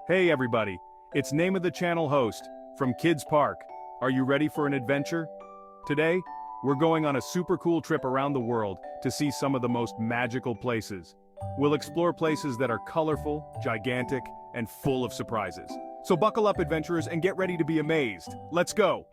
Hey everybody, it's Name of the Channel host from Kids Park. Are you ready for an adventure? Today, we're going on a super cool trip around the world to see some of the most magical places. We'll explore places that are colorful, gigantic, and full of surprises. So buckle up, adventurers, and get ready to be amazed. Let's go!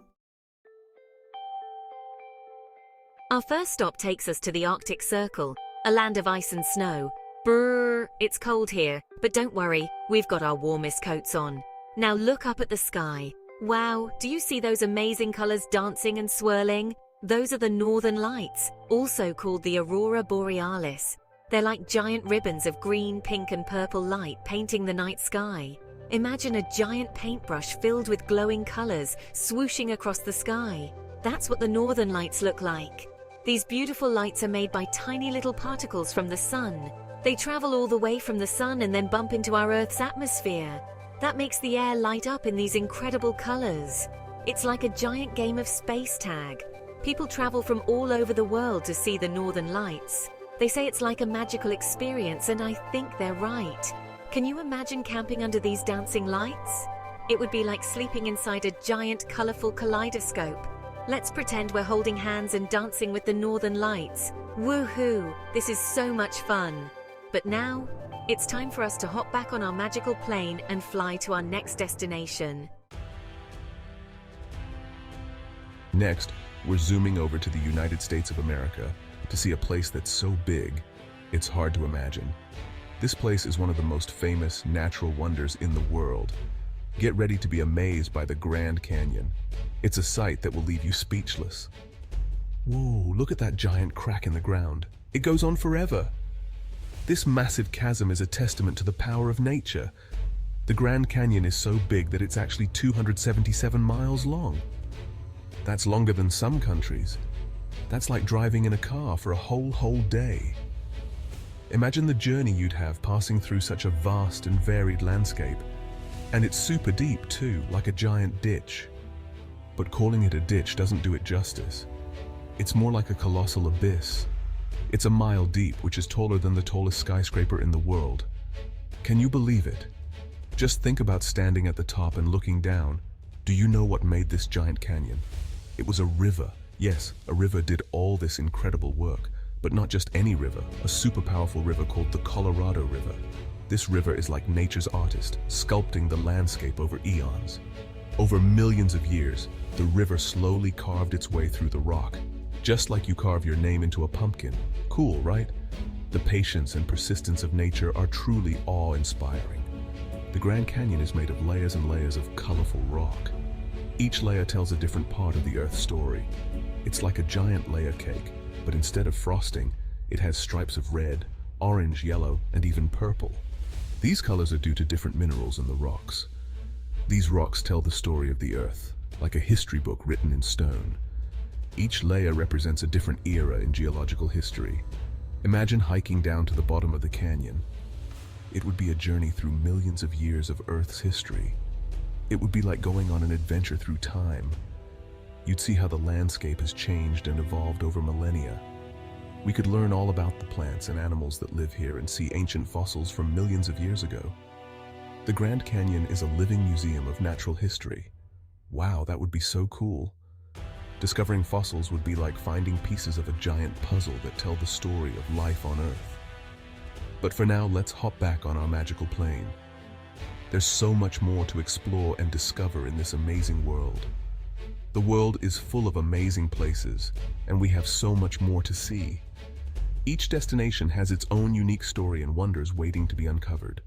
Our first stop takes us to the Arctic Circle, a land of ice and snow. Brrr, it's cold here, but don't worry, we've got our warmest coats on. Now look up at the sky. Wow, do you see those amazing colors dancing and swirling? Those are the Northern Lights, also called the Aurora Borealis. They're like giant ribbons of green, pink, and purple light painting the night sky. Imagine a giant paintbrush filled with glowing colors swooshing across the sky. That's what the Northern Lights look like. These beautiful lights are made by tiny little particles from the sun. They travel all the way from the sun and then bump into our Earth's atmosphere. That makes the air light up in these incredible colors. It's like a giant game of space tag. People travel from all over the world to see the Northern Lights. They say it's like a magical experience, and I think they're right. Can you imagine camping under these dancing lights? It would be like sleeping inside a giant, colorful kaleidoscope. Let's pretend we're holding hands and dancing with the Northern Lights. Woohoo! This is so much fun. But now, it's time for us to hop back on our magical plane and fly to our next destination. Next, we're zooming over to the United States of America to see a place that's so big, it's hard to imagine. This place is one of the most famous natural wonders in the world. Get ready to be amazed by the Grand Canyon. It's a sight that will leave you speechless. Whoa, look at that giant crack in the ground. It goes on forever. This massive chasm is a testament to the power of nature. The Grand Canyon is so big that it's actually 277 miles long. That's longer than some countries. That's like driving in a car for a whole day. Imagine the journey you'd have passing through such a vast and varied landscape. And it's super deep too, like a giant ditch. But calling it a ditch doesn't do it justice. It's more like a colossal abyss. It's a mile deep, which is taller than the tallest skyscraper in the world. Can you believe it? Just think about standing at the top and looking down. Do you know what made this giant canyon? It was a river. Yes, a river did all this incredible work, but not just any river, a super powerful river called the Colorado River. This river is like nature's artist, sculpting the landscape over eons. Over millions of years, the river slowly carved its way through the rock, just like you carve your name into a pumpkin. Cool, right? The patience and persistence of nature are truly awe-inspiring. The Grand Canyon is made of layers and layers of colorful rock. Each layer tells a different part of the Earth's story. It's like a giant layer cake, but instead of frosting, it has stripes of red, orange, yellow, and even purple. These colors are due to different minerals in the rocks. These rocks tell the story of the Earth, like a history book written in stone. Each layer represents a different era in geological history. Imagine hiking down to the bottom of the canyon. It would be a journey through millions of years of Earth's history. It would be like going on an adventure through time. You'd see how the landscape has changed and evolved over millennia. We could learn all about the plants and animals that live here and see ancient fossils from millions of years ago. The Grand Canyon is a living museum of natural history. Wow, that would be so cool. Discovering fossils would be like finding pieces of a giant puzzle that tell the story of life on Earth. But for now, let's hop back on our magical plane. There's so much more to explore and discover in this amazing world. The world is full of amazing places, and we have so much more to see. Each destination has its own unique story and wonders waiting to be uncovered.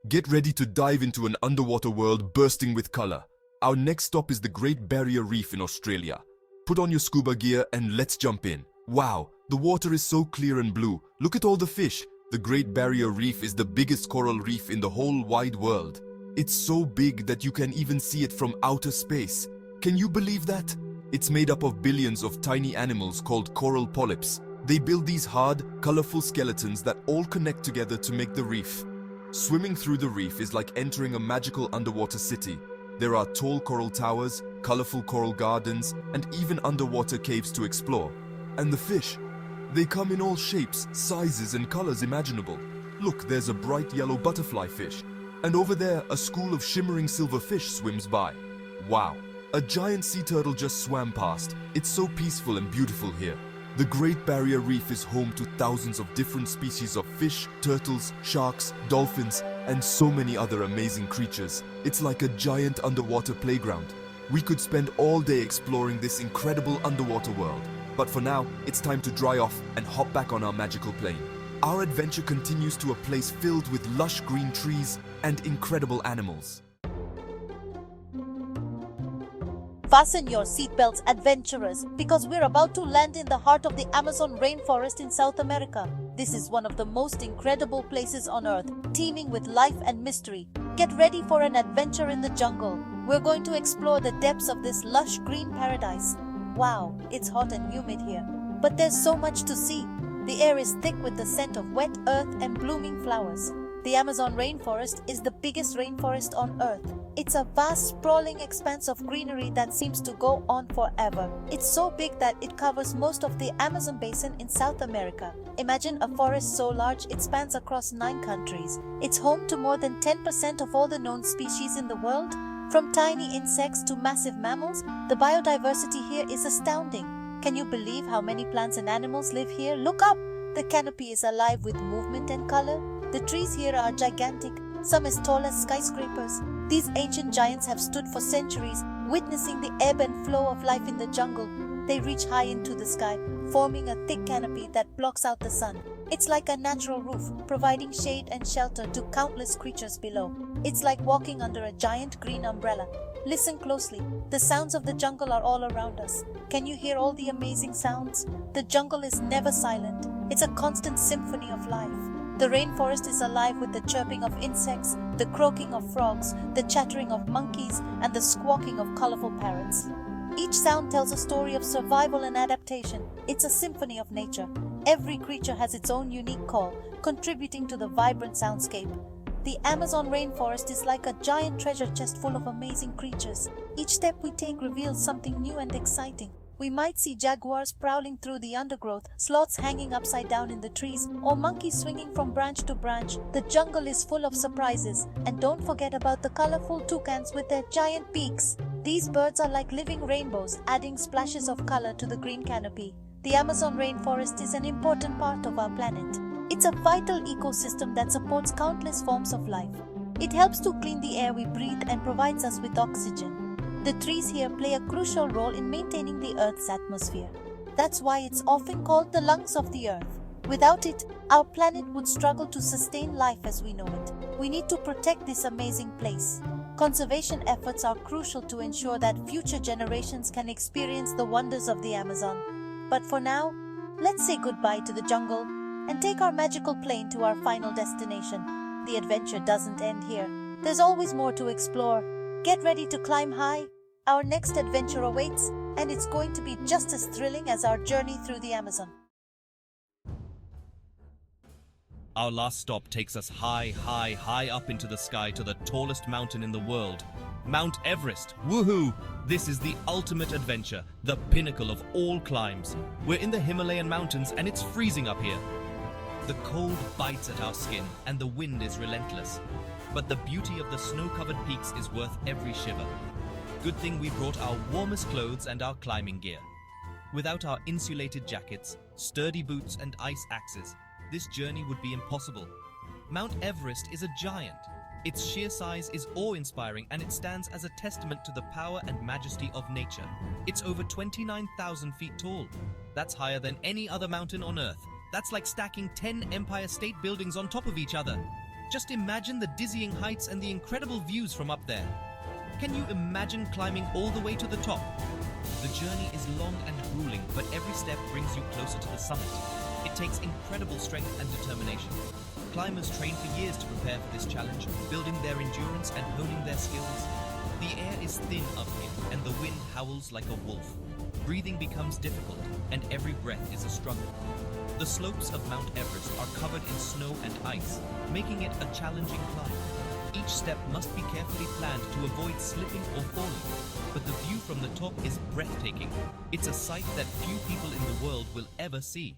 Get ready to dive into an underwater world bursting with color. Our next stop is the Great Barrier Reef in Australia. Put on your scuba gear and let's jump in. Wow, the water is so clear and blue. Look at all the fish. The Great Barrier Reef is the biggest coral reef in the whole wide world. It's so big that you can even see it from outer space. Can you believe that? It's made up of billions of tiny animals called coral polyps. They build these hard, colorful skeletons that all connect together to make the reef. Swimming through the reef is like entering a magical underwater city. There are tall coral towers, colorful coral gardens, and even underwater caves to explore. And the fish. They come in all shapes, sizes, and colors imaginable. Look, there's a bright yellow butterfly fish. And over there, a school of shimmering silver fish swims by. Wow, a giant sea turtle just swam past. It's so peaceful and beautiful here. The Great Barrier Reef is home to thousands of different species of fish, turtles, sharks, dolphins, and so many other amazing creatures. It's like a giant underwater playground. We could spend all day exploring this incredible underwater world. But for now, it's time to dry off and hop back on our magical plane. Our adventure continues to a place filled with lush green trees and incredible animals. Fasten your seatbelts, adventurers, because we're about to land in the heart of the Amazon rainforest in South America. This is one of the most incredible places on Earth, teeming with life and mystery. Get ready for an adventure in the jungle. We're going to explore the depths of this lush green paradise. Wow, it's hot and humid here, but there's so much to see. The air is thick with the scent of wet earth and blooming flowers. The Amazon rainforest is the biggest rainforest on Earth. It's a vast, sprawling expanse of greenery that seems to go on forever. It's so big that it covers most of the Amazon basin in South America. Imagine a forest so large it spans across 9 countries. It's home to more than 10% of all the known species in the world. From tiny insects to massive mammals, the biodiversity here is astounding. Can you believe how many plants and animals live here? Look up! The canopy is alive with movement and color. The trees here are gigantic, some as tall as skyscrapers. These ancient giants have stood for centuries, witnessing the ebb and flow of life in the jungle. They reach high into the sky, forming a thick canopy that blocks out the sun. It's like a natural roof, providing shade and shelter to countless creatures below. It's like walking under a giant green umbrella. Listen closely. The sounds of the jungle are all around us. Can you hear all the amazing sounds? The jungle is never silent. It's a constant symphony of life. The rainforest is alive with the chirping of insects, the croaking of frogs, the chattering of monkeys, and the squawking of colorful parrots. Each sound tells a story of survival and adaptation. It's a symphony of nature. Every creature has its own unique call, contributing to the vibrant soundscape. The Amazon rainforest is like a giant treasure chest full of amazing creatures. Each step we take reveals something new and exciting. We might see jaguars prowling through the undergrowth, sloths hanging upside down in the trees, or monkeys swinging from branch to branch. The jungle is full of surprises. And don't forget about the colorful toucans with their giant beaks. These birds are like living rainbows, adding splashes of color to the green canopy. The Amazon rainforest is an important part of our planet. It's a vital ecosystem that supports countless forms of life. It helps to clean the air we breathe and provides us with oxygen. The trees here play a crucial role in maintaining the Earth's atmosphere. That's why it's often called the lungs of the Earth. Without it, our planet would struggle to sustain life as we know it. We need to protect this amazing place. Conservation efforts are crucial to ensure that future generations can experience the wonders of the Amazon. But for now, let's say goodbye to the jungle and take our magical plane to our final destination. The adventure doesn't end here. There's always more to explore. Get ready to climb high. Our next adventure awaits, and it's going to be just as thrilling as our journey through the Amazon. Our last stop takes us high up into the sky to the tallest mountain in the world, Mount Everest. Woohoo! This is the ultimate adventure, the pinnacle of all climbs. We're in the Himalayan mountains and it's freezing up here. The cold bites at our skin and the wind is relentless. But the beauty of the snow-covered peaks is worth every shiver. Good thing we brought our warmest clothes and our climbing gear. Without our insulated jackets, sturdy boots and ice axes, this journey would be impossible. Mount Everest is a giant. Its sheer size is awe-inspiring and it stands as a testament to the power and majesty of nature. It's over 29,000 feet tall. That's higher than any other mountain on Earth. That's like stacking 10 Empire State Buildings on top of each other. Just imagine the dizzying heights and the incredible views from up there. Can you imagine climbing all the way to the top? The journey is long and grueling, but every step brings you closer to the summit. It takes incredible strength and determination. Climbers train for years to prepare for this challenge, building their endurance and honing their skills. The air is thin up here, and the wind howls like a wolf. Breathing becomes difficult, and every breath is a struggle. The slopes of Mount Everest are covered in snow and ice, making it a challenging climb. Each step must be carefully planned to avoid slipping or falling, but the view from the top is breathtaking. It's a sight that few people in the world will ever see.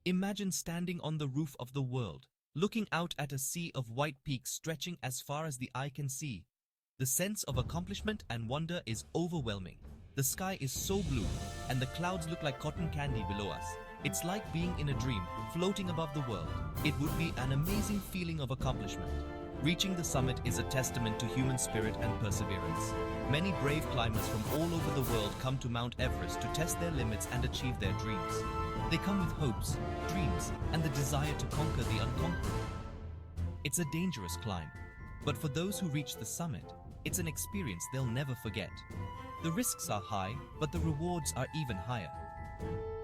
Imagine standing on the roof of the world, looking out at a sea of white peaks stretching as far as the eye can see. The sense of accomplishment and wonder is overwhelming. The sky is so blue, and the clouds look like cotton candy below us. It's like being in a dream, floating above the world. It would be an amazing feeling of accomplishment. Reaching the summit is a testament to human spirit and perseverance. Many brave climbers from all over the world come to Mount Everest to test their limits and achieve their dreams. They come with hopes, dreams, and the desire to conquer the unconquerable. It's a dangerous climb, but for those who reach the summit, it's an experience they'll never forget. The risks are high, but the rewards are even higher.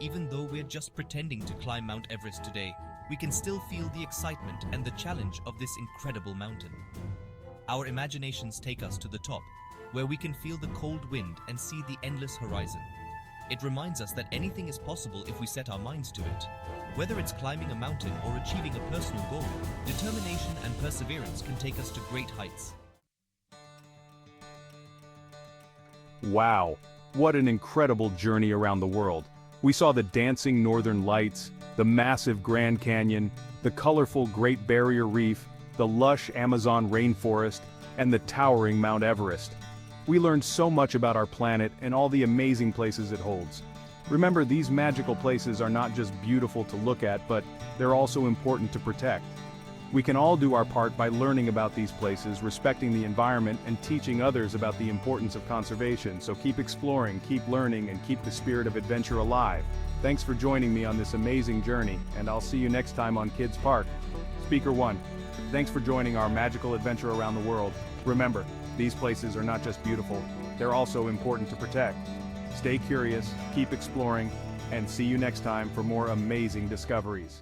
Even though we're just pretending to climb Mount Everest today, we can still feel the excitement and the challenge of this incredible mountain. Our imaginations take us to the top, where we can feel the cold wind and see the endless horizon. It reminds us that anything is possible if we set our minds to it. Whether it's climbing a mountain or achieving a personal goal, determination and perseverance can take us to great heights. Wow, what an incredible journey around the world. We saw the dancing northern lights, the massive Grand Canyon, the colorful Great Barrier Reef, the lush Amazon rainforest, and the towering Mount Everest. We learned so much about our planet and all the amazing places it holds. Remember, these magical places are not just beautiful to look at, but they're also important to protect. We can all do our part by learning about these places, respecting the environment, and teaching others about the importance of conservation. So keep exploring, keep learning, and keep the spirit of adventure alive. Thanks for joining me on this amazing journey, and I'll see you next time on Kids Park. Speaker 1, thanks for joining our magical adventure around the world. Remember, these places are not just beautiful, they're also important to protect. Stay curious, keep exploring, and see you next time for more amazing discoveries.